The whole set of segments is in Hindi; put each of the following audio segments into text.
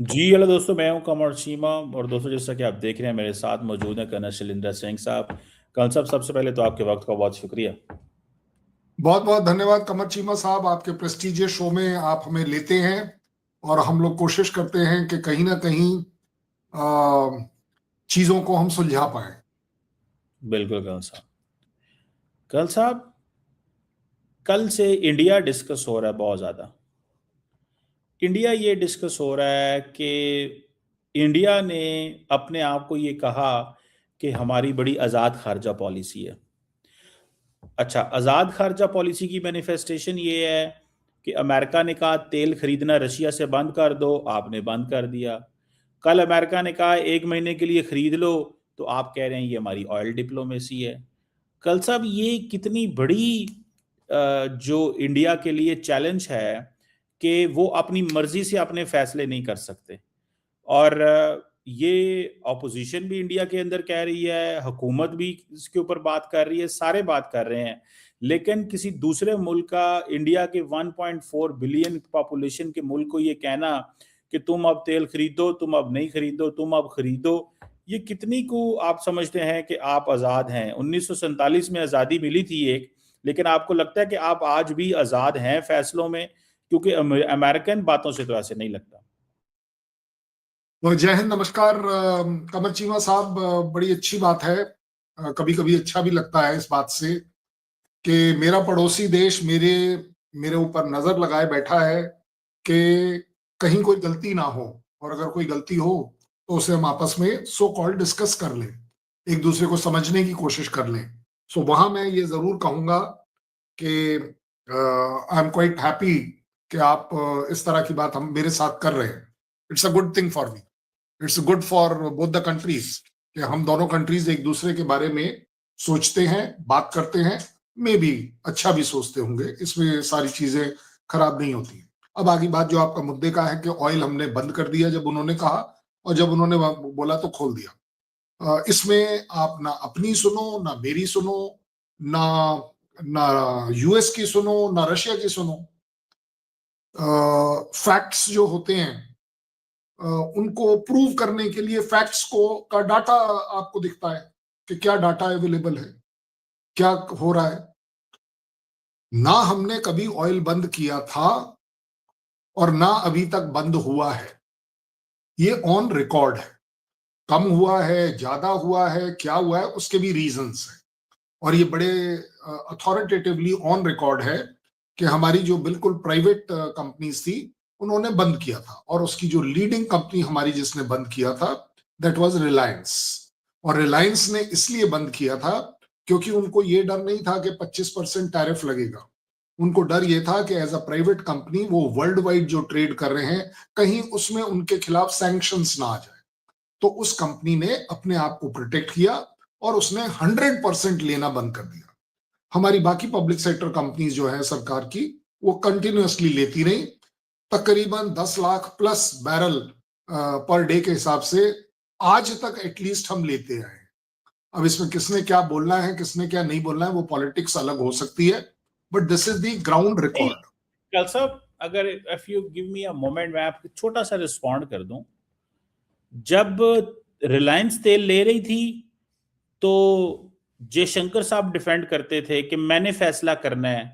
जी हेलो दोस्तों, मैं हूं कमर चीमा। और दोस्तों, जैसा कि आप देख रहे हैं, मेरे साथ मौजूद है कर्नल शैलेंद्र सिंह साहब। कर्नल साहब, सबसे पहले तो आपके वक्त का बहुत शुक्रिया। बहुत बहुत धन्यवाद कमर चीमा साहब, आपके प्रेस्टीजियस शो में आप हमें लेते हैं और हम लोग कोशिश करते हैं कि कहीं ना कहीं चीजों को हम सुलझा पाए। बिल्कुल कर्नल साहब। कर्नल साहब, कल से इंडिया डिस्कस हो रहा है बहुत ज़्यादा। इंडिया ये डिस्कस हो रहा है कि इंडिया ने अपने आप को ये कहा कि हमारी बड़ी आज़ाद खारजा पॉलिसी है। अच्छा, आज़ाद खारजा पॉलिसी की मैनिफेस्टेशन ये है कि अमेरिका ने कहा तेल खरीदना रशिया से बंद कर दो, आपने बंद कर दिया। कल अमेरिका ने कहा 1 महीने के लिए खरीद लो, तो आप कह रहे हैं ये हमारी ऑयल डिप्लोमेसी है। कल साहब, ये कितनी बड़ी जो इंडिया के लिए चैलेंज है कि वो अपनी मर्जी से अपने फैसले नहीं कर सकते। और ये ऑपोजिशन भी इंडिया के अंदर कह रही है, हुकूमत भी इसके ऊपर बात कर रही है, सारे बात कर रहे हैं। लेकिन किसी दूसरे मुल्क का, इंडिया के 1.4 बिलियन पॉपुलेशन के मुल्क को ये कहना कि तुम अब तेल खरीदो, तुम अब नहीं खरीदो, तुम अब खरीदो, ये कितनी को आप समझते हैं कि आप आज़ाद हैं? 1947 में आज़ादी मिली थी एक, लेकिन आपको लगता है कि आप आज भी आज़ाद हैं फैसलों में? क्योंकि अमेरिकन बातों से तो ऐसे नहीं लगता। तो जय हिंद, नमस्कार कमर चीमा साहब। बड़ी अच्छी बात है। कभी कभी अच्छा भी लगता है इस बात से कि मेरा पड़ोसी देश मेरे मेरे ऊपर नजर लगाए बैठा है कि कहीं कोई गलती ना हो, और अगर कोई गलती हो तो उसे हम आपस में सो कॉल्ड डिस्कस कर लें, एक दूसरे को समझने की कोशिश कर लें। सो वहां मैं ये जरूर कहूंगा कि आई एम क्वाइट हैप्पी कि आप इस तरह की बात हम मेरे साथ कर रहे हैं। It's a good thing for me, it's good for both the countries कि हम दोनों कंट्रीज एक दूसरे के बारे में सोचते हैं, बात करते हैं। मे भी अच्छा भी सोचते होंगे, इसमें सारी चीजें खराब नहीं होती। अब आगे बात जो आपका मुद्दे का है कि ऑयल हमने बंद कर दिया जब उन्होंने कहा, और जब उन्होंने बोला तो खोल दिया। इसमें आप ना अपनी सुनो ना मेरी सुनो, ना ना यूएस की सुनो ना रशिया की सुनो। फैक्ट्स जो होते हैं उनको प्रूव करने के लिए फैक्ट्स को का डाटा आपको दिखता है कि क्या डाटा अवेलेबल है, क्या हो रहा है। ना हमने कभी ऑयल बंद किया था और ना अभी तक बंद हुआ है। ये ऑन रिकॉर्ड है। कम हुआ है, ज्यादा हुआ है, क्या हुआ है, उसके भी रीजंस हैं। और ये बड़े अथॉरिटेटिवली ऑन रिकॉर्ड है कि हमारी जो बिल्कुल प्राइवेट कंपनीज थी उन्होंने बंद किया था, और उसकी जो लीडिंग कंपनी हमारी जिसने बंद किया था दैट वाज रिलायंस। और रिलायंस ने इसलिए बंद किया था क्योंकि उनको ये डर नहीं था कि 25% टैरिफ लगेगा। उनको डर ये था कि एज अ प्राइवेट कंपनी वो वर्ल्ड वाइड जो ट्रेड कर रहे हैं, कहीं उसमें उनके खिलाफ सैंक्शंस ना आ जाए। तो उस कंपनी ने अपने आप को प्रोटेक्ट किया और उसने 100% लेना बंद कर दिया। हमारी बाकी पब्लिक सेक्टर कंपनीज जो है सरकार की, वो कंटिन्यूअसली लेती रही, तकरीबन 10 lakh plus barrel per day के हिसाब से आज तक एटलीस्ट हम लेते आए। अब इसमें किसने क्या बोलना है, किसने क्या नहीं बोलना है, वो पॉलिटिक्स अलग हो सकती है, but this is the ground नहीं, रिकॉर्ड। कल साहब, अगर if you give me a moment, मैं आपको छोटा सा रिस्पॉन्ड कर दूं। जब रिलायंस तेल ले रही थी, तो जयशंकर साहब डिफेंड करते थे कि मैंने फैसला करना है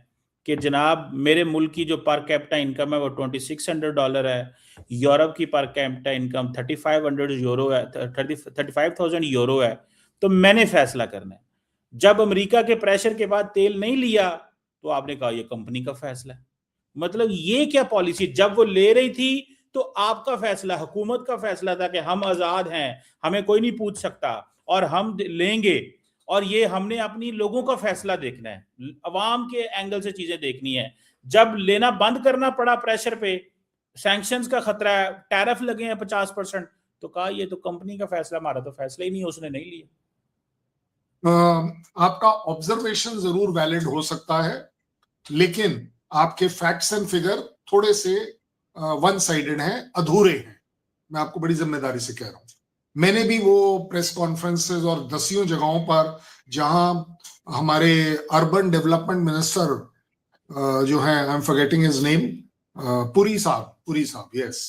कि जनाब, मेरे मुल्क की जो पर कैपिटा इनकम है वो $2600 है, यूरोप की पर कैपिटा इनकम 3500 यूरो है, 35,000 यूरो है, तो मैंने फैसला करना है। जब अमेरिका के प्रेशर के बाद तेल नहीं लिया, तो आपने कहा ये कंपनी का फैसला है। मतलब ये क्या पॉलिसी? जब वो ले रही थी तो आपका फैसला, हुकूमत का फैसला था कि हम आजाद हैं, हमें कोई नहीं पूछ सकता और हम लेंगे। और ये हमने अपनी लोगों का फैसला देखना है, अवाम के एंगल से चीजें देखनी है। जब लेना बंद करना पड़ा प्रेशर पे, सैंक्शंस का खतरा है, टैरिफ लगे हैं 50%, तो कहा ये तो कंपनी का फैसला, हमारा तो फैसला ही नहीं, उसने नहीं लिया। आपका ऑब्जर्वेशन जरूर वैलिड हो सकता है, लेकिन आपके फैक्ट्स एंड फिगर थोड़े से वन साइडेड हैं, अधूरे हैं। मैं आपको बड़ी जिम्मेदारी से कह रहा हूं। मैंने भी वो प्रेस कॉन्फ्रेंसेस और दसियों जगहों पर जहां हमारे अर्बन डेवलपमेंट मिनिस्टर जो है, I am forgetting his name, Puri साहब, यस,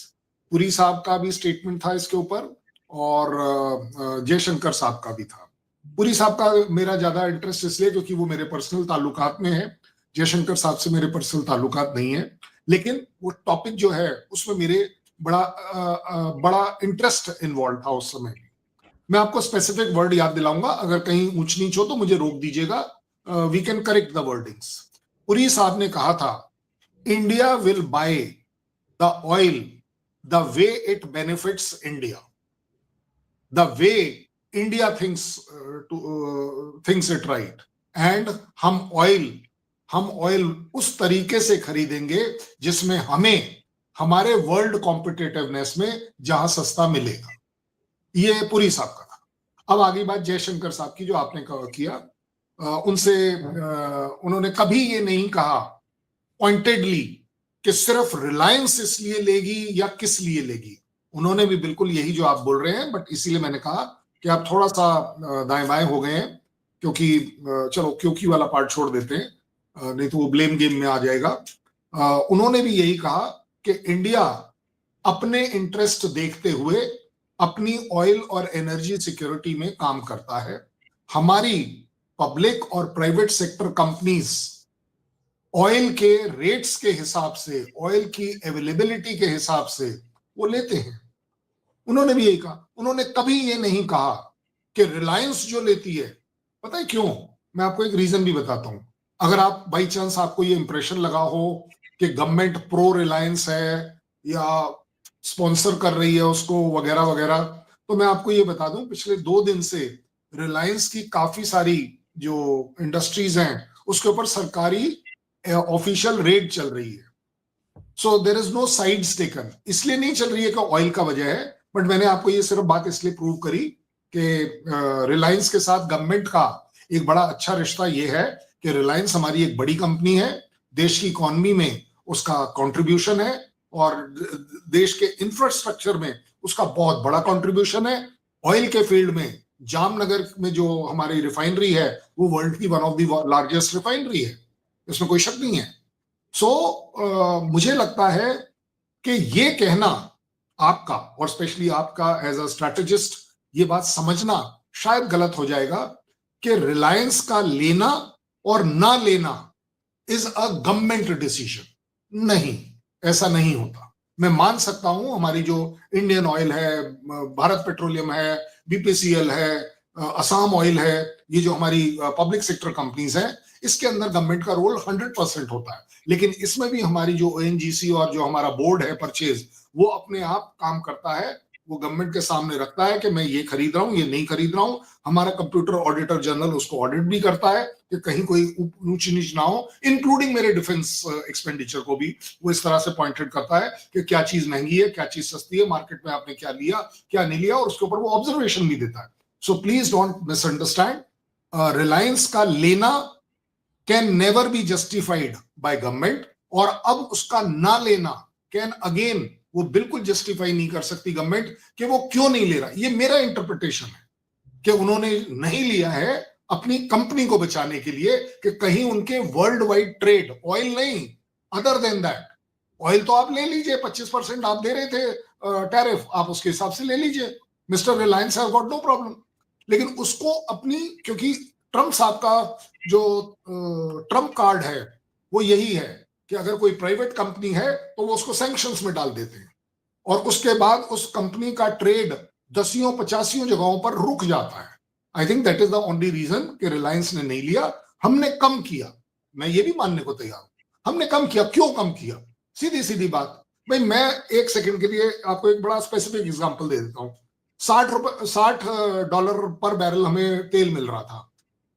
पुरी साहब का भी स्टेटमेंट था इसके ऊपर और जयशंकर साहब का भी था। पुरी साहब का मेरा ज्यादा इंटरेस्ट इसलिए क्योंकि वो मेरे पर्सनल ताल्लुकात में है, जयशंकर साहब से मेरे पर्सनल ताल्लुकात नहीं है, लेकिन वो टॉपिक जो है उसमें मेरे बड़ा इंटरेस्ट इन्वॉल्व था उस समय। मैं आपको स्पेसिफिक वर्ड याद दिलाऊंगा, अगर कहीं ऊंच नीच हो तो मुझे रोक दीजिएगा, we can correct the wordings. Puri साहब ने कहा था, India will buy the oil the way it benefits India, the way India thinks it right, and हम ऑयल उस तरीके से खरीदेंगे जिसमें हमें हमारे वर्ल्ड कॉम्पिटिटिवनेस में जहां सस्ता मिलेगा। ये पुरी साहब का था। अब आगे बात जयशंकर साहब की जो आपने किया, उनसे उन्होंने कभी ये नहीं कहा पॉइंटेडली कि सिर्फ रिलायंस इसलिए लेगी या किस लिए लेगी। उन्होंने भी बिल्कुल यही जो आप बोल रहे हैं, बट इसीलिए मैंने कहा कि आप थोड़ा सा दाएं बाएं हो गए हैं, क्योंकि चलो क्योंकि वाला पार्ट छोड़ देते हैं, नहीं तो वो ब्लेम गेम में आ जाएगा। उन्होंने भी यही कहा कि इंडिया अपने इंटरेस्ट देखते हुए अपनी ऑयल और एनर्जी सिक्योरिटी में काम करता है। हमारी पब्लिक और प्राइवेट सेक्टर कंपनीज ऑयल के रेट्स के हिसाब से, ऑयल की अवेलेबिलिटी के हिसाब से वो लेते हैं। उन्होंने भी यही कहा। उन्होंने कभी ये नहीं कहा कि रिलायंस जो लेती है, पता है क्यों? मैं आपको एक रीजन भी बताता हूं। अगर आप बाई चांस आपको ये इंप्रेशन लगा हो कि गवर्नमेंट प्रो रिलायंस है या स्पॉन्सर कर रही है उसको वगैरह वगैरह, तो मैं आपको ये बता दूं, पिछले 2 दिन से रिलायंस की काफी सारी जो इंडस्ट्रीज हैं उसके ऊपर सरकारी ऑफिशियल रेड चल रही है। So there is no sides taken. इसलिए नहीं चल रही है कि ऑयल का वजह है, बट मैंने आपको ये सिर्फ बात इसलिए प्रूव करी कि रिलायंस के साथ गवर्नमेंट का एक बड़ा अच्छा रिश्ता ये है कि रिलायंस हमारी एक बड़ी कंपनी है, देश की इकोनॉमी में उसका कंट्रीब्यूशन है और देश के इंफ्रास्ट्रक्चर में उसका बहुत बड़ा कंट्रीब्यूशन है। ऑयल के फील्ड में जामनगर में जो हमारी रिफाइनरी है वो वर्ल्ड की one of the largest refinery है, इसमें कोई शक नहीं है। सो मुझे लगता है कि ये कहना आपका, और स्पेशली आपका एज अ स्ट्रैटेजिस्ट, ये बात समझना शायद गलत हो जाएगा कि रिलायंस का लेना और ना लेना इज अ गवर्नमेंट डिसीजन। नहीं, ऐसा नहीं होता। मैं मान सकता हूं हमारी जो इंडियन ऑयल है, भारत पेट्रोलियम है, बीपीसीएल है, असम ऑयल है, ये जो हमारी पब्लिक सेक्टर कंपनीज हैं, इसके अंदर गवर्नमेंट का रोल 100% होता है। लेकिन इसमें भी हमारी जो ओएनजीसी और जो हमारा बोर्ड है परचेज, वो अपने आप काम करता है। वो गवर्नमेंट के सामने रखता है कि मैं ये खरीद रहा हूं, ये नहीं खरीद रहा हूं। हमारा कंप्यूटर ऑडिटर जनरल उसको ऑडिट भी करता है कि कहीं कोई ऊंच नीच ना हो, इंक्लूडिंग मेरे डिफेंस एक्सपेंडिचर को भी वो इस तरह से पॉइंटेड करता है कि क्या चीज महंगी है, क्या चीज सस्ती है, मार्केट में आपने क्या लिया, क्या नहीं लिया, और उसके ऊपर वो ऑब्जर्वेशन भी देता है। So please don't misunderstand, Reliance का लेना can never be justified by government, और अब उसका ना लेना कैन अगेन, वो बिल्कुल जस्टिफाई नहीं कर सकती गवर्नमेंट कि वो क्यों नहीं ले रहा। ये मेरा इंटरप्रिटेशन है कि उन्होंने नहीं लिया है अपनी कंपनी को बचाने के लिए कि कहीं उनके वर्ल्ड वाइड ट्रेड, ऑयल नहीं, अदर देन दैट, ऑयल तो आप ले लीजिए, 25% आप दे रहे थे टैरिफ, आप उसके हिसाब से ले लीजिए, mister Reliance has got no problem. लेकिन उसको अपनी, क्योंकि ट्रम्प साहब का जो ट्रम्प कार्ड है वो यही है कि अगर कोई प्राइवेट कंपनी है तो वो उसको सैंक्शंस में डाल देते हैं, और उसके बाद उस कंपनी का ट्रेड 10-50 जगहों पर रुक जाता है। I think that is the only reason कि रिलायंस ने नहीं लिया। हमने कम किया, मैं ये भी मानने को तैयार हूं, हमने कम किया। क्यों कम किया? सीधी सीधी बात भाई, मैं एक सेकंड के लिए आपको एक बड़ा स्पेसिफिक एग्जांपल दे देता हूं। $60 पर बैरल हमें तेल मिल रहा था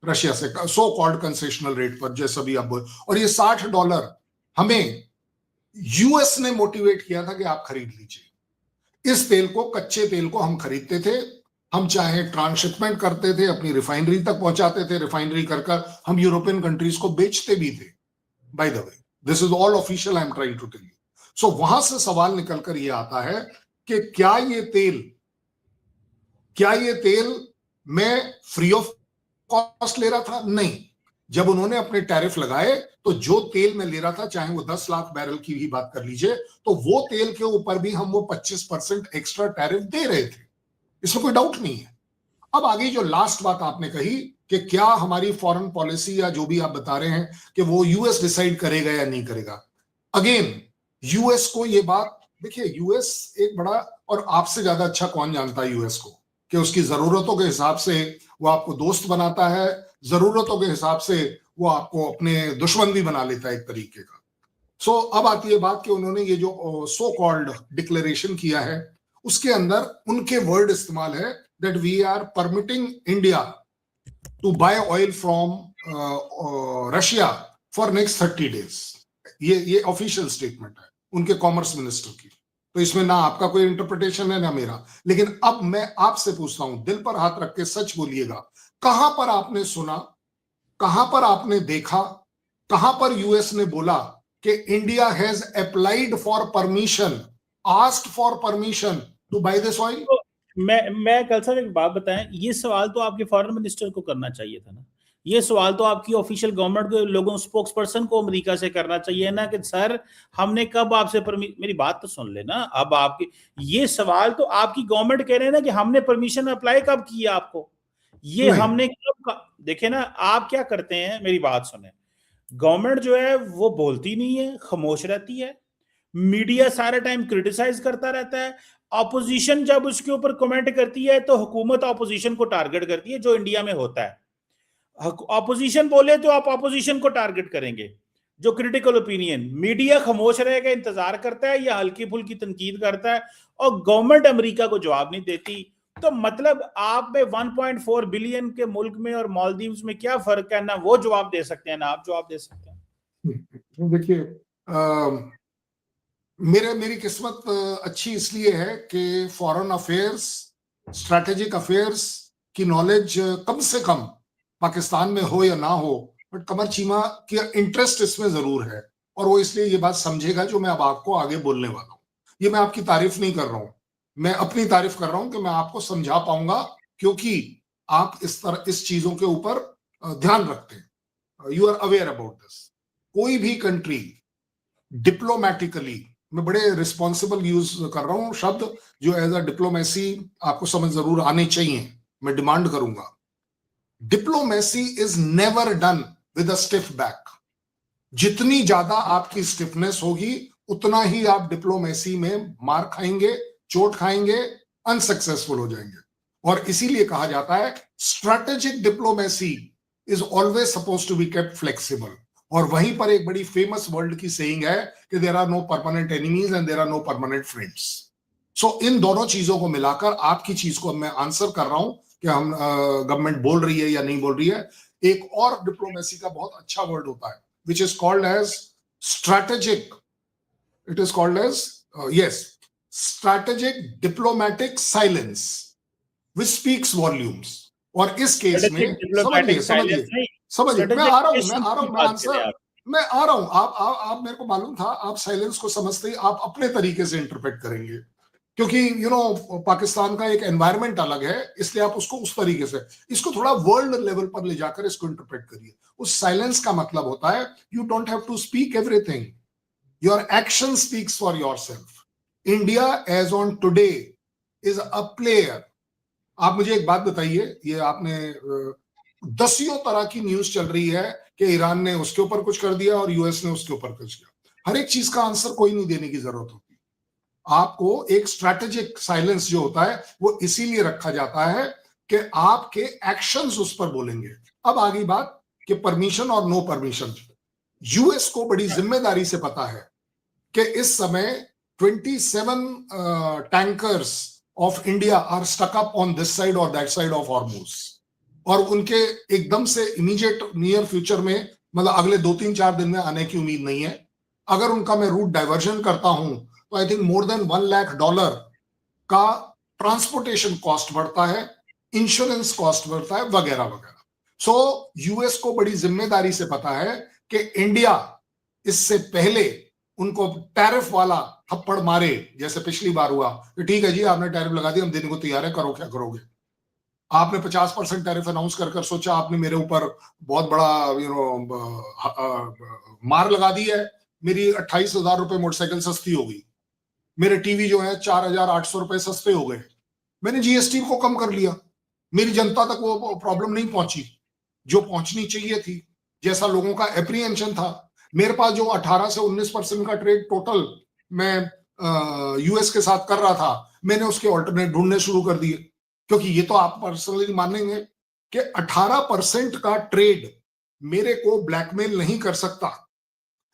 रशिया से, सो कॉल्ड कंसेशनल रेट पर, जैसा भी आप बोल, और ये $60 हमें यूएस ने मोटिवेट किया था कि आप खरीद लीजिए इस तेल को। कच्चे तेल को हम खरीदते थे, हम चाहे ट्रांसशिपमेंट करते थे, अपनी रिफाइनरी तक पहुंचाते थे, रिफाइनरी कर हम यूरोपियन कंट्रीज को बेचते भी थे। By the way, this is all official, I am trying to tell you. So वहां से सवाल निकलकर ये आता है कि क्या ये तेल मैं फ्री ऑफ कॉस्ट ले रहा था? नहीं, जब उन्होंने अपने टैरिफ लगाए तो जो तेल में ले रहा था, चाहे वो 10 लाख बैरल की भी बात कर लीजिए, तो वो तेल के ऊपर भी हम वो 25% एक्स्ट्रा टैरिफ दे रहे थे, इसमें कोई डाउट नहीं है। अब आगे जो लास्ट बात आपने कही कि क्या हमारी फॉरेन पॉलिसी या जो भी आप बता रहे हैं कि वो यूएस डिसाइड करेगा या नहीं करेगा, अगेन यूएस को ये बात, देखिए यूएस एक बड़ा, और आपसे ज्यादा अच्छा कौन जानता है यूएस को, कि उसकी जरूरतों के हिसाब से वो आपको दोस्त बनाता है, जरूरतों के हिसाब से वो आपको अपने दुश्मन भी बना लेता है एक तरीके का। सो अब आती है बात कि उन्होंने ये जो सो कॉल्ड डिक्लेरेशन किया है, उसके अंदर उनके वर्ड इस्तेमाल है that we are permitting India to buy oil from Russia for next 30 days. ये ऑफिशियल स्टेटमेंट है उनके कॉमर्स मिनिस्टर की, तो इसमें ना आपका कोई इंटरप्रिटेशन है ना मेरा। लेकिन अब मैं आपसे पूछता हूं, दिल पर हाथ रख के सच बोलिएगा, कहां पर आपने सुना, कहां पर आपने देखा, कहां पर यूएस ने बोला कि India has applied for permission, asked for permission to buy this oil? तो मैं कल साहब एक बात बताएं, ये सवाल तो आपके फॉरेन मिनिस्टर को करना चाहिए था ना, ये सवाल तो आपकी ऑफिशियल गवर्नमेंट के लोगों, स्पोक्स पर्सन को अमेरिका से करना चाहिए ना, कि सर हमने कब आपसे मेरी बात तो सुन लेना। अब आपकी ये सवाल तो आपकी गवर्नमेंट कह रहे हैं ना कि हमने परमिशन अप्लाई कब किया आपको, ये हमने कब, देखे ना आप क्या करते हैं, मेरी बात सुने, गवर्नमेंट जो है वो बोलती नहीं है, खामोश रहती है, मीडिया सारा टाइम क्रिटिसाइज करता रहता है, ऑपोजिशन जब उसके ऊपर कमेंट करती है तो हुकूमत ऑपोजिशन को टारगेट करती है, जो इंडिया में होता है। ऑपोजिशन बोले तो आप ऑपोजिशन को टारगेट करेंगे, जो क्रिटिकल ओपिनियन, मीडिया खामोश रहेगा, इंतजार करता है या हल्की फुल्की तनकीद करता है, और गवर्नमेंट अमेरिका को जवाब नहीं देती। तो मतलब आप में 1.4 बिलियन के मुल्क में और मालदीव्स में क्या फर्क है, ना वो जवाब दे सकते हैं ना आप जवाब दे सकते हैं। देखिए मेरी किस्मत अच्छी इसलिए है कि फॉरेन अफेयर्स, स्ट्रैटेजिक अफेयर्स की नॉलेज कम से कम पाकिस्तान में हो या ना हो, बट कमर चीमा की इंटरेस्ट इसमें जरूर है, और वो इसलिए ये बात समझेगा जो मैं अब आपको आगे बोलने वाला हूँ। ये मैं आपकी तारीफ नहीं कर रहा हूँ, मैं अपनी तारीफ कर रहा हूँ कि मैं आपको समझा पाऊंगा, क्योंकि आप इस चीजों के ऊपर ध्यान रखते हैं, you are aware about this. कोई भी कंट्री डिप्लोमेटिकली, मैं बड़े रिस्पॉन्सिबल यूज कर रहा हूं शब्द, जो एज अ डिप्लोमेसी आपको समझ जरूर आने चाहिए, मैं डिमांड करूंगा। Diplomacy is never done with a stiff back. जितनी ज्यादा आपकी स्टिफनेस होगी उतना ही आप डिप्लोमेसी में मार खाएंगे, चोट खाएंगे, अनसक्सेसफुल हो जाएंगे। और इसीलिए कहा जाता है strategic diplomacy is always suppose to be kept flexible. और वहीं पर एक बड़ी फेमस वर्ल्ड की सेइंग है कि there are no permanent enemies and there are no permanent friends. So इन दोनों चीजों को मिलाकर आपकी चीज को मैं आंसर कर रहा हूं कि हम गवर्नमेंट बोल रही है या नहीं बोल रही है। एक और डिप्लोमेसी का बहुत अच्छा वर्ड होता है which is called as strategic, it is called as yes, strategic diplomatic silence which speaks volumes। और इस केस में समझिए मैं आ रहा हूं मैं आंसर मैं आ रहा हूं। आप मेरे को मालूम था आप साइलेंस को समझते ही आप अपने तरीके से इंटरप्रेट करेंगे, क्योंकि यू नो पाकिस्तान का एक एनवायरनमेंट अलग है, इसलिए आप उसको उस तरीके से, इसको थोड़ा वर्ल्ड लेवल पर ले जाकर इसको इंटरप्रेट करिए। उस साइलेंस का मतलब होता है you don't have to speak everything, your action speaks for yourself. India as on today is a player. आप मुझे एक बात बताइए, ये आपने दसियों तरह की न्यूज चल रही है कि ईरान ने उसके ऊपर कुछ कर दिया और यूएस ने उसके ऊपर कुछ किया, हर एक चीज का आंसर कोई नहीं देने की जरूरत होती। आपको एक स्ट्रैटेजिक साइलेंस जो होता है वो इसीलिए रखा जाता है कि आपके एक्शंस उस पर बोलेंगे। अब आगे बात कि परमिशन और नो परमिशन, यूएस को बड़ी जिम्मेदारी से पता है कि इस समय 27 tankers of India are stuck up on this side और दैट साइड ऑफ हॉर्मुज, और उनके एकदम से इमीडिएट नियर फ्यूचर में, मतलब अगले 2-3-4 दिन में आने की उम्मीद नहीं है। अगर उनका मैं रूट डाइवर्जन करता हूं तो I think more than $1 lakh का ट्रांसपोर्टेशन कॉस्ट बढ़ता है, इंश्योरेंस कॉस्ट बढ़ता है, वगैरह वगैरह। सो यूएस को बड़ी जिम्मेदारी से पता है कि इंडिया इससे पहले उनको टैरिफ वाला थप्पड़ मारे, जैसे पिछली बार हुआ कि ठीक है जी आपने टैरिफ लगा दिया, हम देने को तैयार है, करो क्या करोगे। आपने 50% टैरिफ अनाउंस कर सोचा आपने मेरे ऊपर बहुत बड़ा मार लगा दी है, मेरी 28,000 रुपए मोटरसाइकिल सस्ती हो गई, मेरे टीवी जो है 4,800 रुपए सस्ते हो गए, मैंने जीएसटी को कम कर लिया, मेरी जनता तक वो प्रॉब्लम नहीं पहुंची जो पहुंचनी चाहिए थी, जैसा लोगों का एप्रीहेंशन था। मेरे पास जो 18 से 19% का ट्रेड टोटल मैं यूएस के साथ कर रहा था, मैंने उसके ऑल्टरनेट ढूंढने शुरू कर दिए, क्योंकि ये तो आप पर्सनली मानेंगे कि 18% का ट्रेड मेरे को ब्लैकमेल नहीं कर सकता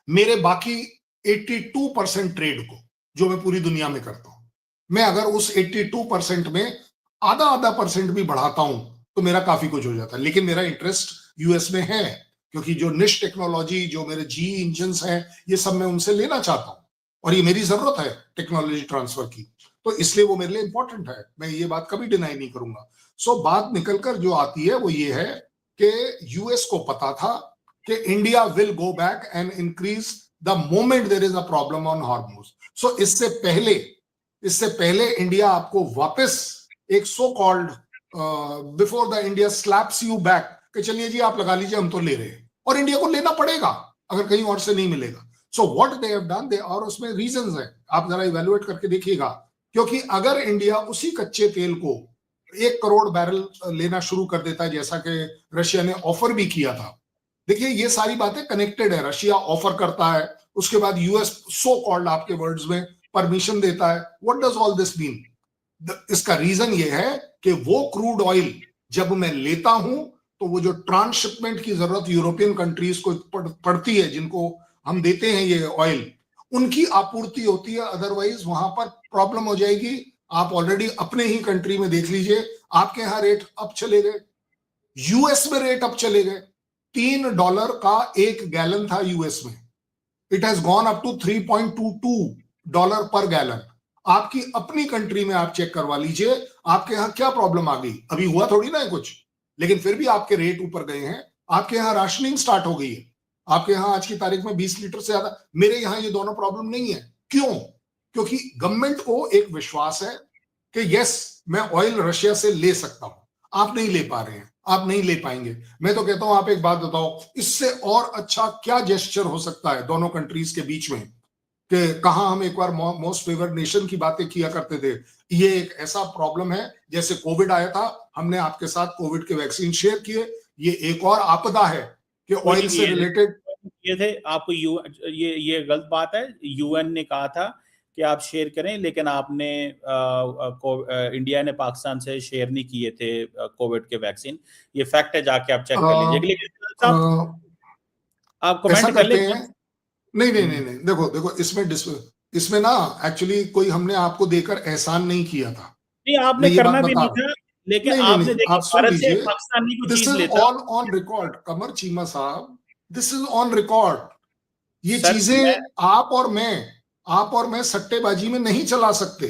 मेरे बाकी 82% ट्रेड को जो मैं पूरी दुनिया में करता हूं। मैं अगर उस 82% में आधा परसेंट भी बढ़ाता हूं तो मेरा काफी कुछ हो जाता है। लेकिन मेरा इंटरेस्ट यूएस में है, क्योंकि जो निश टेक्नोलॉजी, जो मेरे जी इंजन्स हैं, ये सब मैं उनसे लेना चाहता हूं और ये मेरी जरूरत है टेक्नोलॉजी ट्रांसफर की, तो इसलिए वो मेरे लिए इंपॉर्टेंट है, मैं ये बात कभी डिनाई नहीं करूंगा। सो बात निकलकर जो आती है वो ये है कि यूएस को पता था कि India will go back and increase the moment there is a problem on Hormuz. So इससे पहले इंडिया आपको वापस एक so called before the India slaps you back कि चलिए जी आप लगा लीजिए, हम तो ले रहे हैं, और इंडिया को लेना पड़ेगा अगर कहीं और से नहीं मिलेगा। So what they have done, they, और उसमें रीजंस है, आप जरा इवेलुएट करके देखिएगा। क्योंकि अगर इंडिया उसी कच्चे तेल को 1 करोड़ बैरल लेना शुरू कर देता है, जैसा कि रशिया ने ऑफर भी किया था, देखिए ये सारी बातें कनेक्टेड है। रशिया ऑफर करता है, उसके बाद यूएस सो कॉल्ड आपके वर्ड्स में परमिशन देता है। What does all this mean? इसका रीजन ये है कि वो क्रूड ऑयल जब मैं लेता हूं तो वो जो ट्रांसशिपमेंट की जरूरत यूरोपियन कंट्रीज को पड़ती है, जिनको हम देते हैं ये ऑयल, उनकी आपूर्ति होती है, अदरवाइज वहां पर प्रॉब्लम हो जाएगी। आप ऑलरेडी अपने ही कंट्री में देख लीजिए, आपके यहां रेट अप चले गए, यूएस में रेट अप चले गए। $3 का 1 गैलन था यूएस में, it has gone up to $3.22 per gallon. आपकी अपनी कंट्री में आप चेक करवा लीजिए, आपके यहां क्या प्रॉब्लम आ गई? अभी हुआ थोड़ी ना है कुछ, लेकिन फिर भी आपके रेट ऊपर गए हैं। आपके यहां राशनिंग स्टार्ट हो गई है, आपके यहां आज की तारीख में 20 लीटर से ज्यादा, मेरे यहां ये दोनों प्रॉब्लम नहीं है। क्यों? क्योंकि गवर्नमेंट को एक विश्वास है कि यस मैं ऑयल रशिया से ले सकता हूं, आप नहीं ले पा रहे हैं, आप नहीं ले पाएंगे। मैं तो कहता हूं आप एक बात बताओ, इससे और अच्छा क्या जेस्चर हो सकता है दोनों कंट्रीज के बीच में, कि कहां हम एक बार मोस्ट फेवर्ड नेशन की बातें किया करते थे। ये एक ऐसा प्रॉब्लम है, जैसे कोविड आया था, हमने आपके साथ कोविड के वैक्सीन शेयर किए, ये एक और आपदा है कि ऑयल से रिलेटेड किए थे आप। ये गलत बात है। यूएन ने कहा था कि आप शेयर करें, लेकिन आपने इंडिया ने पाकिस्तान से शेयर नहीं किए थे कोविड के वैक्सीन। ये फैक्ट है, जाके आप चेक कर लीजिए। लेकिन आप कमेंट कर लें। नहीं, देखो इसमें ना एक्चुअली कोई हमने आपको देकर एहसान नहीं किया था। नहीं, आपने करना भी नहीं था, लेकिन आपने देखा भारत से पाकिस्तान की कोई चीज लेता। ऑल ऑन रिकॉर्ड, कमर चीमा साहब, दिस इज ऑन रिकॉर्ड। ये चीजें आप और मैं सट्टेबाजी में नहीं चला सकते।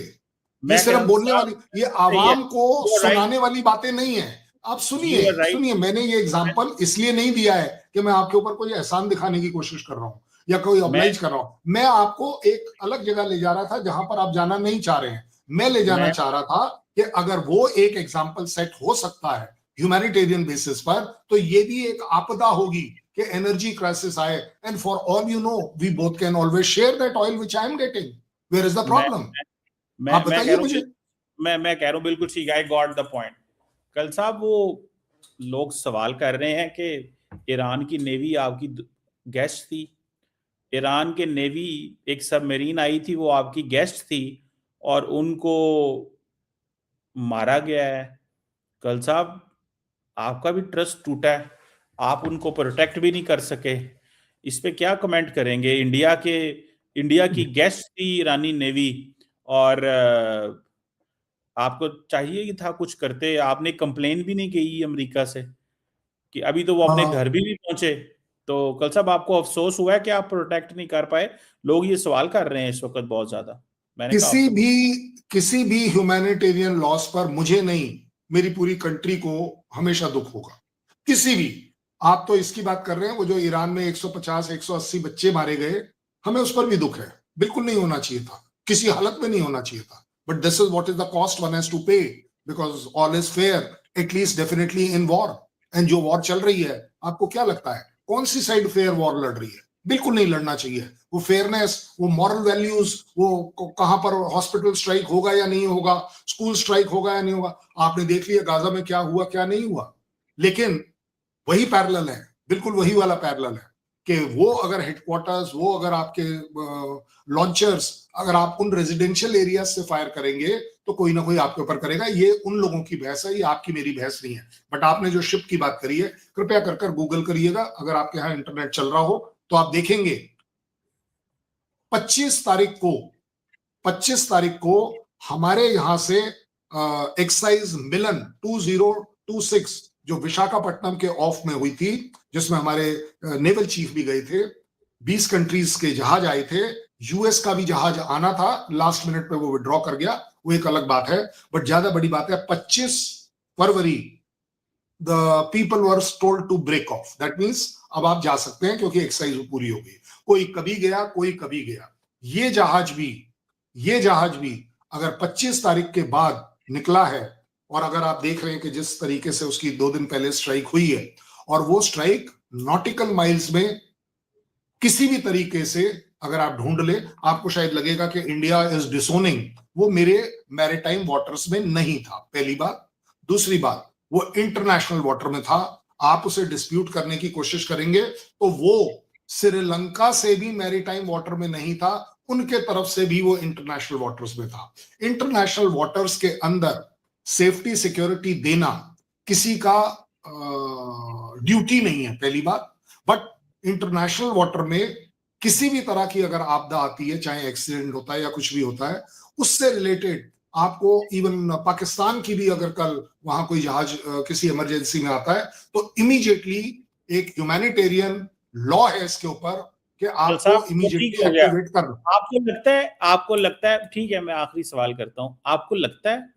ये सिर्फ बोलने वाली, ये आवाम को सुनाने वाली बातें नहीं है। आप सुनिए, मैंने ये एग्जांपल इसलिए नहीं दिया है कि मैं आपके ऊपर कोई एहसान दिखाने की कोशिश कर रहा हूं या कोई ऑब्लाइज कर रहा हूं। मैं आपको एक अलग जगह ले जा रहा था जहां पर आप जाना नहीं चाह रहे हैं। मैं ले जाना चाह रहा था कि अगर वो एक एग्जांपल सेट हो सकता है ह्यूमैनिटेरियन बेसिस पर, तो ये भी एक आपदा होगी कि एनर्जी क्राइसिस आए, and for all you know we both can always share that oil which I am getting. Where is the problem? आप बताइए मुझे। मैं कह रहा हूं बिल्कुल ठीक, आई गॉट द पॉइंट। कल साहब वो लोग सवाल कर रहे हैं कि ईरान की नेवी आपकी गेस्ट थी, ईरान के नेवी एक सबमरीन आई थी, वो आपकी गेस्ट थी और उनको मारा गया है। कल साहब आपका भी ट्रस्ट टूटा है, आप उनको प्रोटेक्ट भी नहीं कर सके। इस पे क्या कमेंट करेंगे? इंडिया की गेस्ट थी ईरानी नेवी, और आपको चाहिए ही था कुछ करते, आपने कंप्लेन भी नहीं की अमेरिका से कि अभी तो वो अपने घर भी नहीं पहुंचे। तो कल साहब आपको अफसोस हुआ है कि आप प्रोटेक्ट नहीं कर पाए? लोग ये सवाल कर रहे हैं इस वक्त बहुत ज्यादा। मैंने किसी भी ह्यूमैनिटेरियन लॉस पर मुझे नहीं, मेरी पूरी कंट्री को हमेशा दुख होगा, किसी भी। आप तो इसकी बात कर रहे हैं, वो जो ईरान में 150-180 बच्चे मारे गए, हमें उस पर भी दुख है। बिल्कुल नहीं होना चाहिए था, किसी हालत में नहीं होना चाहिए था, but this is what is the cost one has to pay, because all is fair at least definitely in war. And जो वॉर चल रही है, आपको क्या लगता है कौन सी साइड फेयर वॉर लड़ रही है? बिल्कुल नहीं लड़ना चाहिए। वो फेयरनेस, वो मॉरल वैल्यूज, वो कहां पर हॉस्पिटल स्ट्राइक होगा या नहीं होगा, स्कूल स्ट्राइक होगा या नहीं होगा, आपने देख लिया गाजा में क्या हुआ क्या नहीं हुआ। लेकिन वही पैरेलल है, बिल्कुल वही वाला पैरेलल है कि वो अगर हेडक्वार्टर्स, वो अगर आपके लॉन्चर्स अगर आप उन रेजिडेंशियल एरियाज से फायर करेंगे तो कोई ना कोई आपके ऊपर करेगा। ये उन लोगों की बहस है, ये आपकी मेरी बहस नहीं है। बट आपने जो शिप की बात करी है, कृपया कर गूगल करिएगा, अगर आपके यहाँ इंटरनेट चल रहा हो तो आप देखेंगे 25 तारीख को 25 तारीख को हमारे यहां से एक्साइज मिलन 2026 जो विशाखापट्टनम के ऑफ में हुई थी, जिसमें हमारे नेवल चीफ भी गए थे, 20 कंट्रीज के जहाज आए थे, यूएस का भी जहाज आना था, लास्ट मिनट पे वो विड्रॉ कर गया, वो एक अलग बात है। बट ज्यादा बड़ी बात है 25 फरवरी the people were told to break off. That means अब आप जा सकते हैं क्योंकि एक्साइज पूरी हो गई। कोई कभी गया, कोई कभी गया। ये जहाज भी अगर 25 तारीख के बाद निकला है, और अगर आप देख रहे हैं कि जिस तरीके से उसकी 2 दिन पहले स्ट्राइक हुई है, और वो स्ट्राइक नॉटिकल माइल्स में किसी भी तरीके से अगर आप ढूंढ ले, आपको शायद लगेगा कि इंडिया इज डिसोनिंग, वो मेरे मैरीटाइम वाटर्स में नहीं था, पहली बात। दूसरी बात, वो इंटरनेशनल वाटर में था। आप उसे डिस्प्यूट करने की कोशिश करेंगे तो वो श्रीलंका से भी मैरीटाइम वाटर में नहीं था, उनके तरफ से भी वो इंटरनेशनल वाटर्स में था। इंटरनेशनल वाटर्स के अंदर सेफ्टी सिक्योरिटी देना किसी का ड्यूटी नहीं है, पहली बात। बट इंटरनेशनल वाटर में किसी भी तरह की अगर आपदा आती है, चाहे एक्सीडेंट होता है या कुछ भी होता है, उससे रिलेटेड आपको इवन पाकिस्तान की भी अगर कल वहां कोई जहाज किसी इमरजेंसी में आता है तो इमीडिएटली एक ह्यूमैनिटेरियन लॉ है इसके ऊपर कि आपको इमीडिएटली एक्टिवेट करना। आपको लगता है ठीक है, मैं आखिरी सवाल करता हूं, आपको लगता है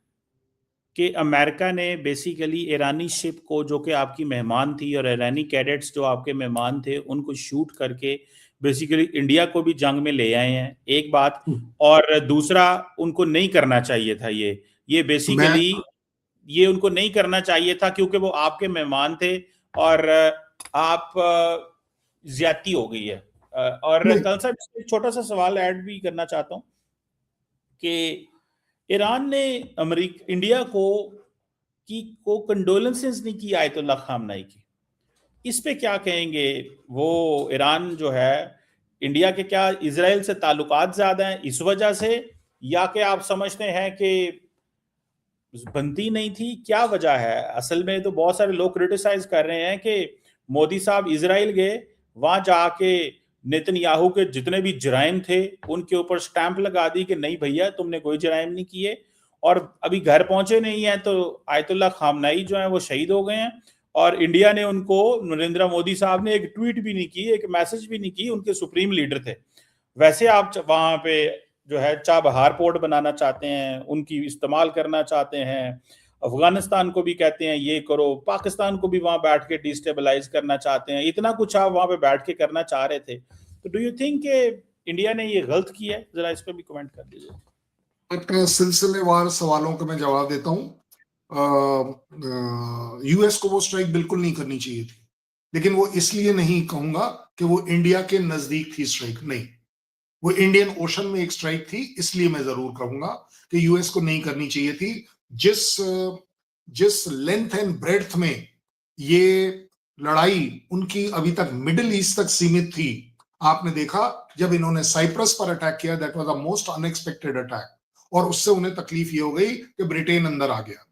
कि अमेरिका ने बेसिकली ईरानी शिप को, जो कि आपकी मेहमान थी, और ईरानी कैडेट्स जो आपके मेहमान थे, उनको शूट करके बेसिकली इंडिया को भी जंग में ले आए हैं, एक बात। और दूसरा, उनको नहीं करना चाहिए था ये बेसिकली ये उनको नहीं करना चाहिए था क्योंकि वो आपके मेहमान थे और आप ज्यादती हो गई है। और कल साहब एक छोटा सा सवाल ऐड भी करना चाहता हूं कि ईरान ने इंडिया को कंडोलेंसेस नहीं की आयतुल्लाह खामनाई की, इस पे क्या कहेंगे? वो ईरान जो है, इंडिया के क्या इजराइल से ताल्लुकात ज्यादा हैं इस वजह से, या कि आप समझते हैं कि बनती नहीं थी? क्या वजह है असल में? तो बहुत सारे लोग क्रिटिसाइज कर रहे हैं कि मोदी साहब इजराइल गए, वहां जाके नेतन्याहू के जितने भी जराइम थे उनके ऊपर स्टैंप लगा दी कि नहीं भैया तुमने कोई जराइम नहीं किए, और अभी घर पहुंचे नहीं है तो आयतुल्लाह खामनाई जो है वो शहीद हो गए हैं, और इंडिया ने उनको, नरेंद्र मोदी साहब ने एक ट्वीट भी नहीं की, एक मैसेज भी नहीं की, उनके सुप्रीम लीडर थे। वैसे आप वहां पे जो है चाबहार पोर्ट बनाना चाहते हैं, उनकी इस्तेमाल करना चाहते हैं, अफगानिस्तान को भी कहते हैं ये करो, पाकिस्तान को भी वहां बैठ के डिस्टेबलाइज करना चाहते हैं, इतना कुछ आप वहां पे बैठ के करना चाह रहे थे। तो डू यू थिंक कि इंडिया ने ये गलत किया है? जरा इस पर भी कमेंट कर दीजिए। अपने सिलसिलेवार सवालों का मैं जवाब देता हूं। यूएस को वो स्ट्राइक बिल्कुल नहीं करनी चाहिए थी, लेकिन वो इसलिए नहीं कहूंगा कि वो इंडिया के नजदीक थी स्ट्राइक, नहीं, वो इंडियन ओशन में एक स्ट्राइक थी, इसलिए मैं जरूर कहूंगा कि यूएस को नहीं करनी चाहिए थी। जिस लेंथ एंड ब्रेड्थ में ये लड़ाई उनकी अभी तक मिडिल ईस्ट तक सीमित थी, आपने देखा जब इन्होंने साइप्रस पर अटैक किया, that was the most unexpected attack, और उससे उन्हें तकलीफ ये हो गई कि ब्रिटेन अंदर आ गया,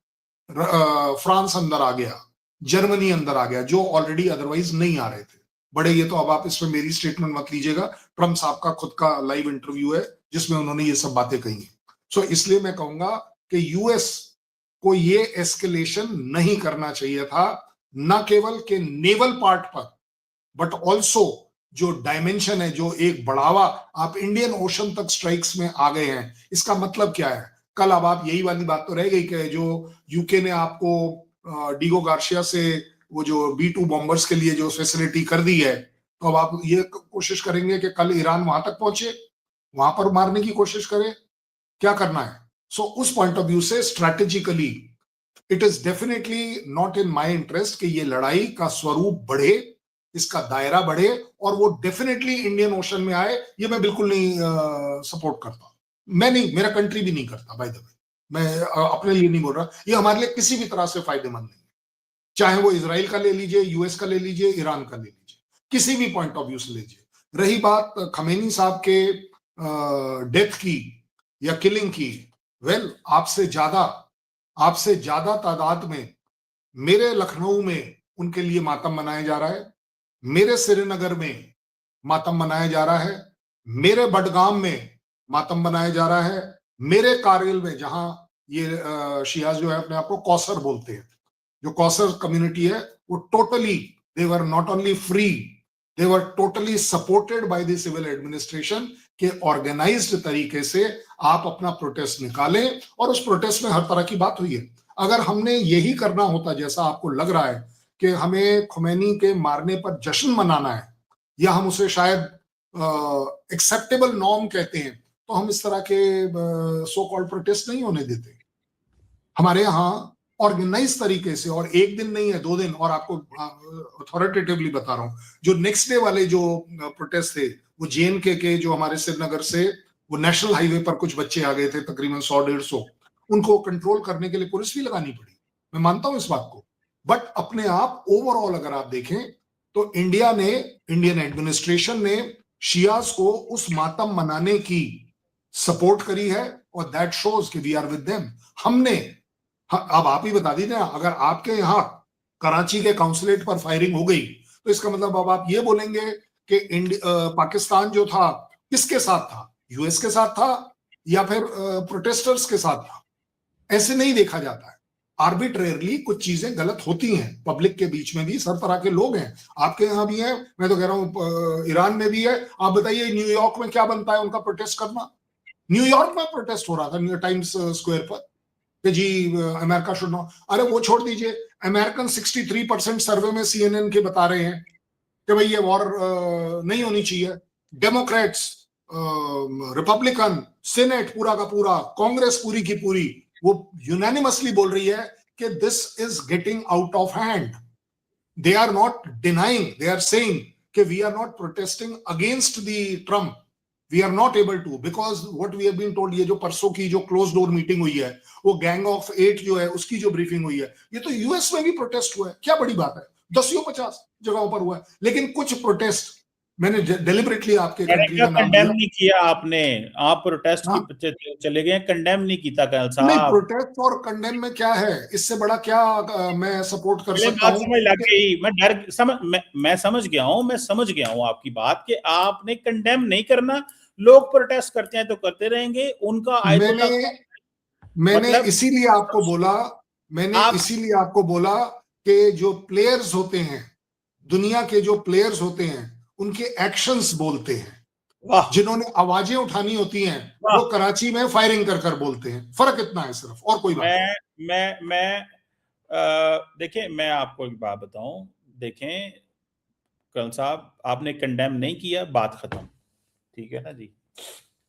फ्रांस अंदर आ गया, जर्मनी अंदर आ गया, जो ऑलरेडी अदरवाइज नहीं आ रहे थे बड़े। ये तो अब आप इसमें मेरी स्टेटमेंट मत लीजिएगा, ट्रम्प साहब का खुद का लाइव इंटरव्यू है जिसमें उन्होंने ये सब बातें कही। सो इसलिए मैं कहूंगा कि यूएस को ये एस्केलेशन नहीं करना चाहिए था, न केवल के नेवल पार्ट पर, बट ऑल्सो जो डायमेंशन है, जो एक बढ़ावा, आप इंडियन ओशन तक स्ट्राइक्स में आ गए हैं। इसका मतलब क्या है? कल अब आप यही वाली बात तो रह गई कि जो यूके ने आपको डीगो गार्शिया से वो जो B-2 बॉम्बर्स के लिए जो फैसिलिटी कर दी है, तो अब आप ये कोशिश करेंगे कि कल ईरान वहां तक पहुंचे, वहां पर मारने की कोशिश करे, क्या करना है? सो उस पॉइंट ऑफ व्यू से strategically it is definitely not in my interest कि ये लड़ाई का स्वरूप बढ़े, इसका दायरा बढ़े और वो डेफिनेटली इंडियन ओशन में आए। ये मैं बिल्कुल नहीं सपोर्ट करता। मैं नहीं, मेरा कंट्री भी नहीं करता, बाय द वे। मैं अपने लिए नहीं बोल रहा, ये हमारे लिए किसी भी तरह से फायदेमंद नहीं, चाहे वो इजराइल का ले लीजिए, यूएस का ले लीजिए, ईरान का ले लीजिए, किसी भी पॉइंट ऑफ व्यू से लीजिए। रही बात खमेनी साहब के डेथ की या किलिंग की, वेल, आपसे ज्यादा तादाद में मेरे लखनऊ में उनके लिए मातम मनाया जा रहा है, मेरे श्रीनगर में मातम मनाया जा रहा है, मेरे बडगाम में मातम मनाया जा रहा है, मेरे कारगिल में, जहां ये शियाज जो है अपने आप को कौसर बोलते हैं, जो कौसर कम्युनिटी है, वो totally they were not only free, they were totally supported by the civil administration के ऑर्गेनाइज्ड तरीके से आप अपना प्रोटेस्ट निकालें। और उस प्रोटेस्ट में हर तरह की बात हुई है। अगर हमने यही करना होता, जैसा आपको लग रहा है कि हमें खुमैनी के मारने पर जश्न मनाना है, या हम उसे शायद एक्सेप्टेबल नॉर्म कहते हैं, तो हम इस तरह के सो कॉल्ड प्रोटेस्ट नहीं होने देते। हमारे यहाँ ऑर्गेनाइज तरीके से, और एक दिन नहीं है, 2 दिन, और आपको अथॉरिटेटिवली बता रहा हूँ, जो नेक्स्ट डे वाले जो प्रोटेस्ट थे, वो जेएनके के जो हमारे श्रीनगर से वो नेशनल हाईवे पर कुछ बच्चे आ गए थे, तकरीबन 100-150, उनको कंट्रोल करने के लिए पुलिस भी लगानी पड़ी। मैं मानता हूं इस बात को, बट अपने आप ओवरऑल अगर आप देखें तो इंडियन एडमिनिस्ट्रेशन ने शियाज को उस मातम मनाने की सपोर्ट करी है, और दैट शोज कि वी आर विद देम। हमने, अब आप ही बता दीजिए, अगर आपके यहाँ कराची के काउंसलेट पर फायरिंग हो गई, तो इसका मतलब अब आप ये बोलेंगे कि पाकिस्तान जो था किसके साथ था, यूएस के साथ था या फिर प्रोटेस्टर्स के साथ था? ऐसे नहीं देखा जाता है। आर्बिट्रेरली कुछ चीजें गलत होती हैं, पब्लिक के बीच में भी सब तरह के लोग हैं, आपके यहाँ भी हैं, मैं तो कह रहा हूँ ईरान में भी है। आप बताइए न्यूयॉर्क में क्या बनता है उनका प्रोटेस्ट करना? न्यूयॉर्क में प्रोटेस्ट हो रहा था, न्यू टाइम्स स्क्वायर पर, कि जी अमेरिका शुड नॉट। अरे वो छोड़ दीजिए, अमेरिकन 63% सर्वे में सीएनएन के बता रहे हैं कि भाई ये वॉर नहीं होनी चाहिए। डेमोक्रेट्स, रिपब्लिकन, सीनेट पूरा का पूरा, कांग्रेस पूरी की पूरी, वो यूनानिमसली बोल रही है कि this is getting out of hand. They are not denying, they are saying कि we are not protesting against the Trump, we are not able to, because what we have been told. ये जो परसों की जो क्लोज डोर मीटिंग हुई है, वो गैंग ऑफ 8 जो है उसकी जो ब्रीफिंग हुई है, ये तो यूएस में भी प्रोटेस्ट हुआ है, क्या बड़ी बात है, 10-50 जगहों पर हुआ है। लेकिन कुछ प्रोटेस्ट मैंने डेलिबरेटली आपके कंट्री का नाम कंडेम नहीं किया आपने, आप प्रोटेस्ट की पीछे चले गए, कंडेम नहीं किया कल साहब। नहीं, प्रोटेस्ट और कंडेम में क्या है, इससे बड़ा क्या मैं सपोर्ट कर सकता हूं? समझ लग गई, मैं डर समझ मैं समझ गया हूं आपकी बात कि आपने कंडेम नहीं करना, लोग प्रोटेस्ट करते हैं तो करते रहेंगे, उनका मैंने मतलब इसीलिए आपको बोला, कि जो प्लेयर्स होते हैं, दुनिया के जो प्लेयर्स होते हैं, उनके एक्शंस बोलते हैं। जिन्होंने आवाजें उठानी होती हैं, वो कराची में फायरिंग कर कर बोलते हैं। फर्क इतना है सिर्फ, और कोई बात मैं देखें, मैं आपको एक बात बताऊं, देखें कल साहब, आपने कंडेम नहीं किया, बात खत्म, ठीक है ना जी।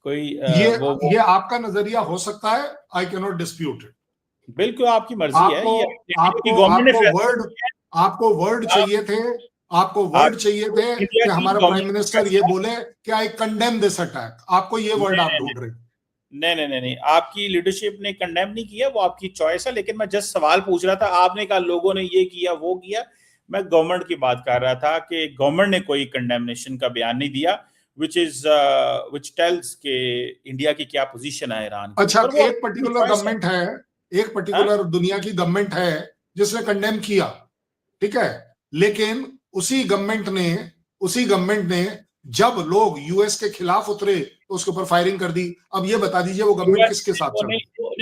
कोई ये आपका नजरिया हो सकता है, I can not dispute it, बिल्कुल आपकी मर्जी है। आपको वर्ड चाहिए थे, कि हमारा प्राइम मिनिस्टर ये बोले कि आई कंडेम दिस अटैक। आपको ये वर्ड आप ढूंढ रहे? नहीं, आपकी लीडरशिप ने कंडेम नहीं किया, वो आपकी चॉइस है। लेकिन मैं जस्ट सवाल पूछ रहा था, आपने कहा लोगों ने ये किया वो किया, मैं गवर्नमेंट की बात कर रहा था कि गवर्नमेंट ने कोई कंडेमनेशन का बयान नहीं दिया, which tells के इंडिया की क्या पोजीशन है ईरान की। अच्छा, एक पर्टिकुलर गवर्नमेंट है, एक पर्टिकुलर दुनिया की गवर्नमेंट है जिसने कंडेम किया, ठीक है, लेकिन उसी गवर्नमेंट ने जब लोग यूएस के खिलाफ उतरे तो उसके ऊपर फायरिंग कर दी। अब ये बता दीजिए वो गवर्नमेंट किसके साथ चल रही?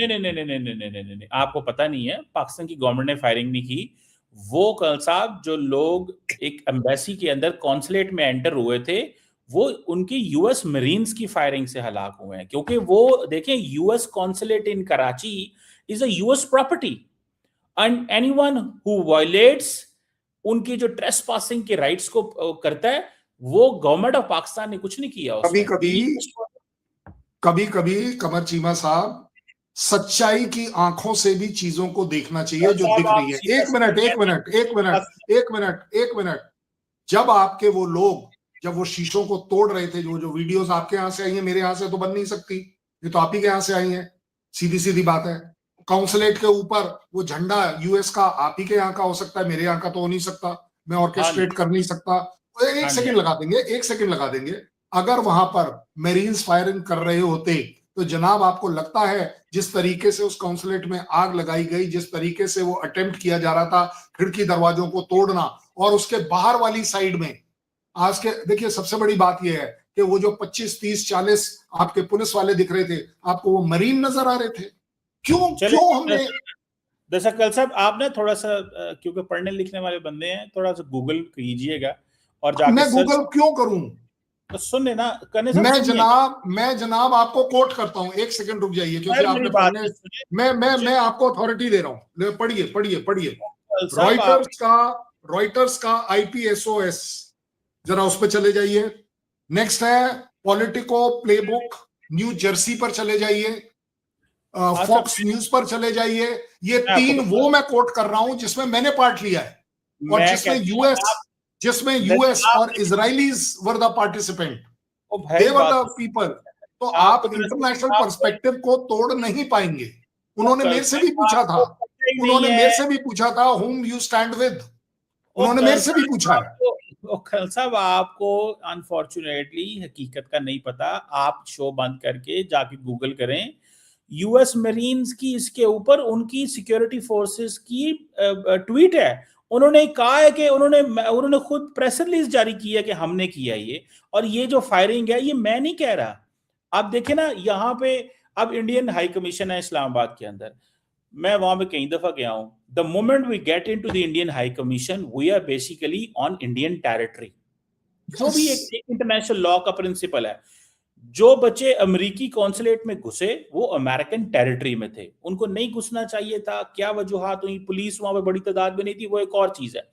नहीं, आपको पता नहीं है, पाकिस्तान की गवर्नमेंट ने फायरिंग नहीं की। वो कल साहब जो लोग एक एम्बेसी के अंदर कॉन्सुलेट में एंटर हुए थे, वो उनकी यूएस मरीन्स की फायरिंग से हलाक हुए हैं, क्योंकि वो देखें, US consulate in Karachi is a US property, and anyone who violets उनकी जो ट्रेसपासिंग के राइट्स को करता है, वो गवर्नमेंट ऑफ पाकिस्तान ने कुछ नहीं किया। कभी कभी कमर चीमा साहब, सच्चाई की आंखों से भी चीजों को देखना चाहिए जो साहब दिख आप रही है। सीधा एक सीधा मिनट, एक कहते मिनट, एक मिनट, हैं। एक मिनट, एक मिनट। जब आपके वो लोग, जब वो शीशों को तोड़ रहे थे, जो जो वीडियोस आपके यहां से आई हैं, मेरे यहां से तो बन नहीं सकती, ये तो आप ही के यहां से आई हैं, सीधी सीधी बात है। काउंसलेट के ऊपर वो झंडा यूएस का आप ही के यहाँ का हो सकता है, मेरे यहाँ का तो हो नहीं सकता, मैं हाँ जी, ऑर्केस्ट्रेट कर नहीं सकता। एक हाँ जी, सेकंड लगा देंगे, एक सेकंड लगा देंगे। अगर वहां पर मेरीन्स फायरिंग कर रहे होते तो जनाब आपको लगता है जिस तरीके से उस काउंसलेट में आग लगाई गई, जिस तरीके से वो अटेम्प्ट किया जा रहा था खिड़की दरवाजों को तोड़ना, और उसके बाहर वाली साइड में आज के, देखिए सबसे बड़ी बात यह है कि वो जो 25, 30, 40 आपके पुलिस वाले दिख रहे थे, आपको वो मरीन नजर आ रहे थे। क्यों चले। क्यों हमने दरअसल कल साहब आप ना थोड़ा सा क्योंकि पढ़ने लिखने वाले बंदे हैं, थोड़ा सा गूगल कीजिएगा और जाके मैं सर्च। गूगल क्यों करूं? तो सुन लेना करने साहब, सुनिए ना। मैं जनाब आपको कोट करता हूं, एक सेकंड रुक जाइए, क्योंकि यार मेरी आपने बात पढ़ने, तो सुनिए। मैं आपको अथॉरिटी दे रहा हूं, पढ़िए पढ़िए पढ़िए। कल साहब आप रॉयटर्स का आईपीएसओएस, जरा उस पर चले जाइए। नेक्स्ट है पॉलिटिको प्लेबुक, न्यू जर्सी पर चले जाइए, अच्छा, फॉक्स न्यूज पर चले जाइए। ये मैं आपको तीन वो मैं कोट कर रहा हूं जिसमें मैंने पार्ट लिया है, और मैं कहता हूँ आप जिसमें यूएस दरअसल और आप इजराइलीज वर द पार्टिसिपेंट, ओ दे भाई वर बात द तो पीपल। तो आपको आप दरअसल इंटरनेशनल आपको पर्सपेक्टिव को तोड़ नहीं पाएंगे। ओ उन्होंने कल मेरे से भी साहब पूछा था, आपको पता ही नहीं है। whom you stand with, ओ उन्होंने मेरे कल से भी साहब पूछा है। आपको ओ कल साहब आपको अनफॉर्चुनेटली हकीकत का नहीं पता। आप शो बंद करके जाके गूगल करें यूएस मरीन्स की, इसके ऊपर उनकी सिक्योरिटी फोर्सेस की ट्वीट है। उन्होंने कहा है कि उन्होंने खुद प्रेस रिलीज जारी की है कि हमने किया ये, और ये जो फायरिंग है ये मैं नहीं कह रहा। आप देखें ना यहाँ पे, अब इंडियन हाई कमीशन है इस्लामाबाद के अंदर, मैं वहां पे कई दफा गया हूं। The moment we get in to the Indian high commission we are basically on Indian territory. जो भी एक इंटरनेशनल लॉ का प्रिंसिपल है, जो बच्चे अमेरिकी कॉन्सुलेट में घुसे वो अमेरिकन टेरिटरी में थे, उनको नहीं घुसना चाहिए था। क्या वजूहत हुई, पुलिस वहां पे बड़ी तादाद में नहीं थी, वो एक और चीज है।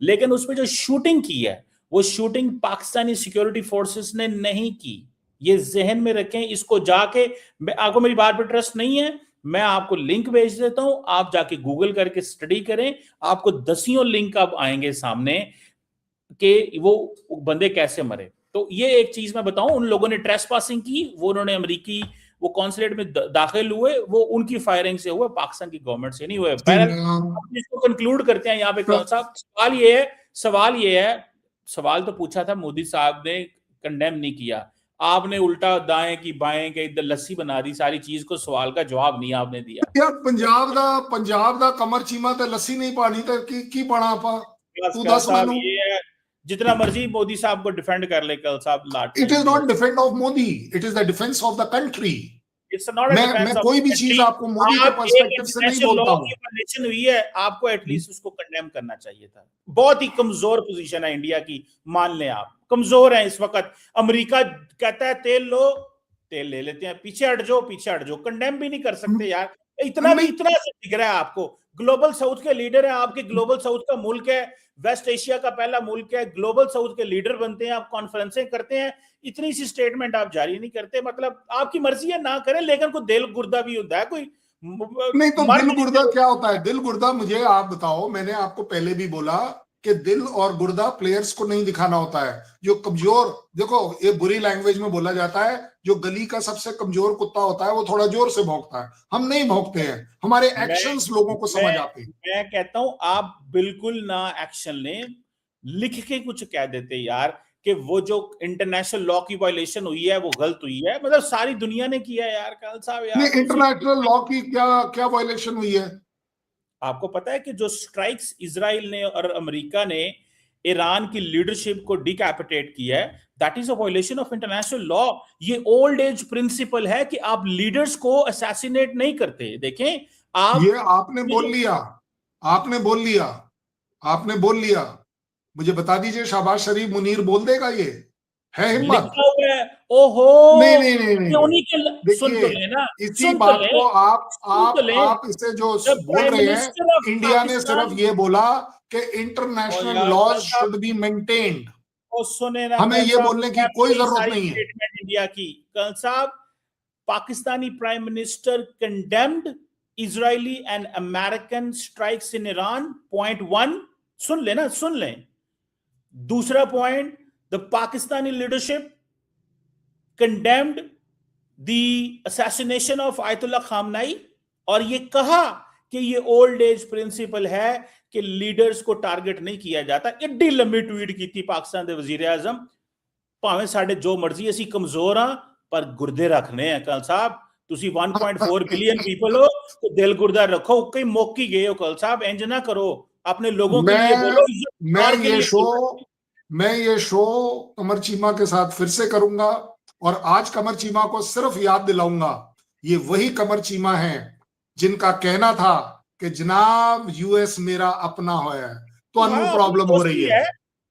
लेकिन उसमें जो शूटिंग की है वो शूटिंग पाकिस्तानी सिक्योरिटी फोर्सेस ने नहीं की। ये जहन में रखें इसको। जाके आपको मेरी बात पर ट्रस्ट नहीं है, मैं आपको लिंक भेज देता हूं, आप जाके गूगल करके स्टडी करें। आपको दसियों लिंक अब आएंगे सामने कि वो बंदे कैसे मरे। तो ये एक चीज मैं बताऊं, उन लोगों ने ट्रेस पासिंग की, वो उन्होंने अमेरिकी वो कॉन्सुलेट में दाखिल हुए, वो उनकी फायरिंग से हुए, पाकिस्तान की गवर्नमेंट से नहीं हुए। बहरहाल इसको कंक्लूड करते हैं यहाँ पे साहब। सवाल तो पूछा था, मोदी साहब ने कंडेम नहीं किया। आपने उल्टा दाएं की बाएं के इधर लस्सी बना दी सारी चीज को, सवाल का जवाब नहीं आपने दिया। यार पंजाब दा कमर चीमा ते लस्सी नहीं पानी ते की पाना आपा, तू दस साहब मैनू। ये है, जितना मर्जी मोदी साहब को डिफेंड कर ले कल साहब, लाटना इट ही इज नहीं नॉट होता। Defence of Modi, it is the defence of the country. It's not a defence मैं ऑफ कोई द भी कंट्री। चीज आपको मोदी के आप एक पर्सपेक्टिव से नहीं इंटरनेशनल बोलता लॉ हूं। की वायलेशन हुई है, आपको एटलीस्ट उसको कंडेम करना चाहिए था। बहुत ही कमजोर पोजीशन है इंडिया की, मान लें आप कमजोर है इस वक्त। अमेरिका कहता है तेल लो, तेल ले लेते हैं, पीछे हट जाओ, पीछे हट जाओ, कंडेम भी नहीं कर सकते यार। इतना भी नहीं, इतना से दिख रहा है आपको। ग्लोबल साउथ के लीडर है आपके, ग्लोबल साउथ का मुल्क है, वेस्ट एशिया का पहला मुल्क है, ग्लोबल साउथ के लीडर बनते हैं, आप कॉन्फ्रेंसें करते हैं, इतनी सी स्टेटमेंट आप जारी नहीं करते। मतलब आपकी मर्जी है ना करें, लेकिन कोई दिल गुर्दा भी होता है, कोई नहीं तो मर दिल भी गुर्दा नहीं। क्या होता है? दिल गुर्दा मुझे आप बताओ। मैंने आपको पहले भी बोला कि दिल और गुर्दा प्लेयर्स को नहीं दिखाना होता है। जो कमजोर, देखो ये बुरी लैंग्वेज में बोला जाता है, जो गली का सबसे कमजोर कुत्ता होता है वो थोड़ा जोर से भौंकता है। हम नहीं भौंकते हैं, हमारे मैं एक्शंस लोगों को समझ मैं आते हैं। मैं कहता हूं आप बिल्कुल ना एक्शन लें, लिख के कुछ कह देते यार कि वो जो इंटरनेशनल लॉ की वायलेशन हुई है वो गलत हुई है। मतलब सारी दुनिया ने किया है यार कल साहब, यार नहीं, इंटरनेशनल लॉ की क्या क्या वायलेशन हुई है? आपको पता है कि जो स्ट्राइक्स इजराइल ने और अमेरिका ने ईरान की लीडरशिप को डिकैपिटेट किया है, that is a violation of international law. ये ओल्ड एज प्रिंसिपल है कि आप लीडर्स को असैसिनेट नहीं करते। देखें आप, ये आपने बोल लिया, आपने बोल लिया, आपने बोल लिया। मुझे बता दीजिए, शहबाज शरीफ मुनीर बोल देगा? ये है हिम्मत? लिखा हुआ है। ओहो, नहीं नहीं नहीं नहीं ये नहीं। उन्हीं के सुन देखिए, तो लेना, इसी सुन तो बात ले, को सुन तो ले। आप इसे जो जब बोल प्राइम रहे हैं, मिनिस्टर ऑफ इंडिया ने सिर्फ पाकिस्तान, ये बोला कि और इंटरनेशनल यार लॉज कल साहब, शुड बी मेंटेन्ड। और सुने ना हमें कल ये साहब, बोलने की मैं कोई पढ़ी जरूरत सारी नहीं है। स्टेटमेंट इंडिया की। कल साहब Pakistani Prime Minister condemned Israeli and American strikes in Iran. Point 1, सुन लेना, सुन लें. दूसरा point, the Pakistani leadership condemned the assassination of Ayatollah Khamenei और ये कहा कि ये ओल्ड एज प्रिंसिपल है कि लीडर्स को टारगेट नहीं किया जाता. एड्डी लंबी ट्वीट की थी पाकिस्तान के वजीर आजम, भावें साढ़े जो मर्जी असी कमजोर हाँ पर गुर्दे रखने हैं. कल साहब तुसी 1.4 बिलियन पीपल हो तो दिल गुर्दा रखो. कई मौकी गए हो कल साहब, इंज ना करो, अपने लोगों के लिए बोलो. मैं ये शो कमर चीमा के साथ फिर से करूंगा और आज कमर चीमा को सिर्फ याद दिलाऊंगा, ये वही कमर चीमा है जिनका कहना था कि जनाब यूएस मेरा अपना है. तो अनु प्रॉब्लम हो रही है,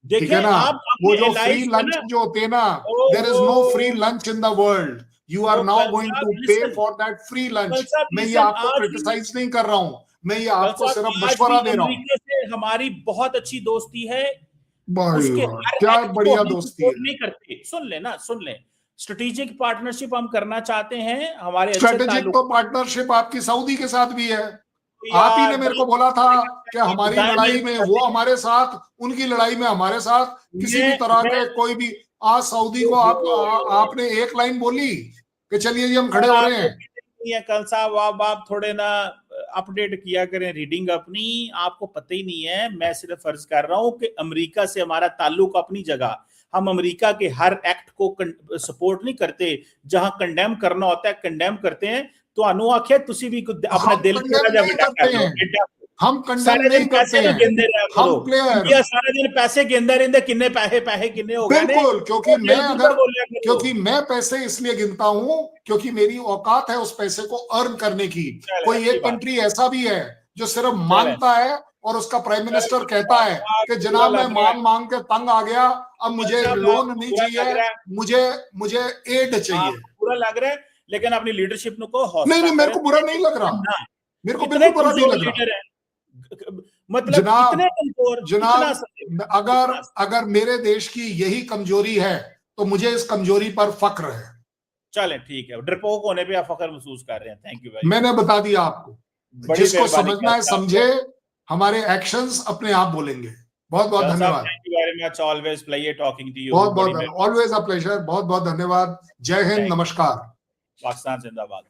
ठीक है ना. वो जो फ्री लंच जो होते हैं ना, there is no free lunch in the world, you are now going to pay for that free lunch. मैं ये आपको क्रिटिसाइज नहीं कर रहा हूं, मैं ये आपको सिर्फ मशवरा दे रहा हूं. हमारी बहुत अच्छी दोस्ती है, क्या बढ़िया दोस्ती है. नहीं करते. सुन लेना, सुन ले. स्ट्रेटेजिक पार्टनरशिप हम करना चाहते हैं. हमारे स्ट्रेटेजिक तो पार्टनर्शिप आपकी सऊदी के साथ भी है. आप ही ने मेरे को बोला था कि हमारी लड़ाई में वो हमारे साथ, उनकी लड़ाई में हमारे साथ, किसी भी तरह के कोई भी. आज सऊदी को आपने एक लाइन बोली कि चलिए जी हम खड़े हो रहे हैं. कल साहब आप थोड़े ना अपडेट किया करें रीडिंग अपनी. आपको पता ही नहीं है, मैं सिर्फ फर्ज कर रहा हूं कि अमेरिका से हमारा ताल्लुक अपनी जगह. हम अमेरिका के हर एक्ट को सपोर्ट नहीं करते, जहां कंडेम करना होता है कंडेम करते हैं. तो अनु आख्या तुसी भी अपना दिल हम कंडेम नहीं करते हैं. हम प्लेयर सारे दिन पैसे गिनते रहते, किन्ने पैसे किन्ने हो गए. बिल्कुल, क्योंकि मैं पैसे इसलिए गिनता हूं क्योंकि मेरी औकात है उस पैसे को अर्न करने की. कोई एक कंट्री ऐसा भी है जो सिर्फ मांगता है और उसका प्राइम मिनिस्टर कहता है कि जनाब मैं मांग के तंग आ गया, अब मुझे लोन नहीं चाहिए, मुझे एड चाहिए. बुरा लग रहा है, लेकिन अपनी लीडरशिप को नहीं, मेरे को बुरा नहीं लग रहा, मेरे को बिल्कुल बुरा नहीं लग रहा. मतलब जनाब अगर मेरे देश की यही कमजोरी है तो मुझे इस कमजोरी पर फक्र है. चले ठीक है, डरपोक होने पे आप फक्र महसूस कर रहे हैं. थैंक यू भाई, मैंने बता दिया आपको. जिसको समझना है समझे, हमारे एक्शंस अपने आप बोलेंगे. बहुत बहुत धन्यवाद. बहुत बहुत ऑलवेज अ प्लेजर. बहुत बहुत धन्यवाद. जय हिंद, नमस्कार. पाकिस्तान जिंदाबाद.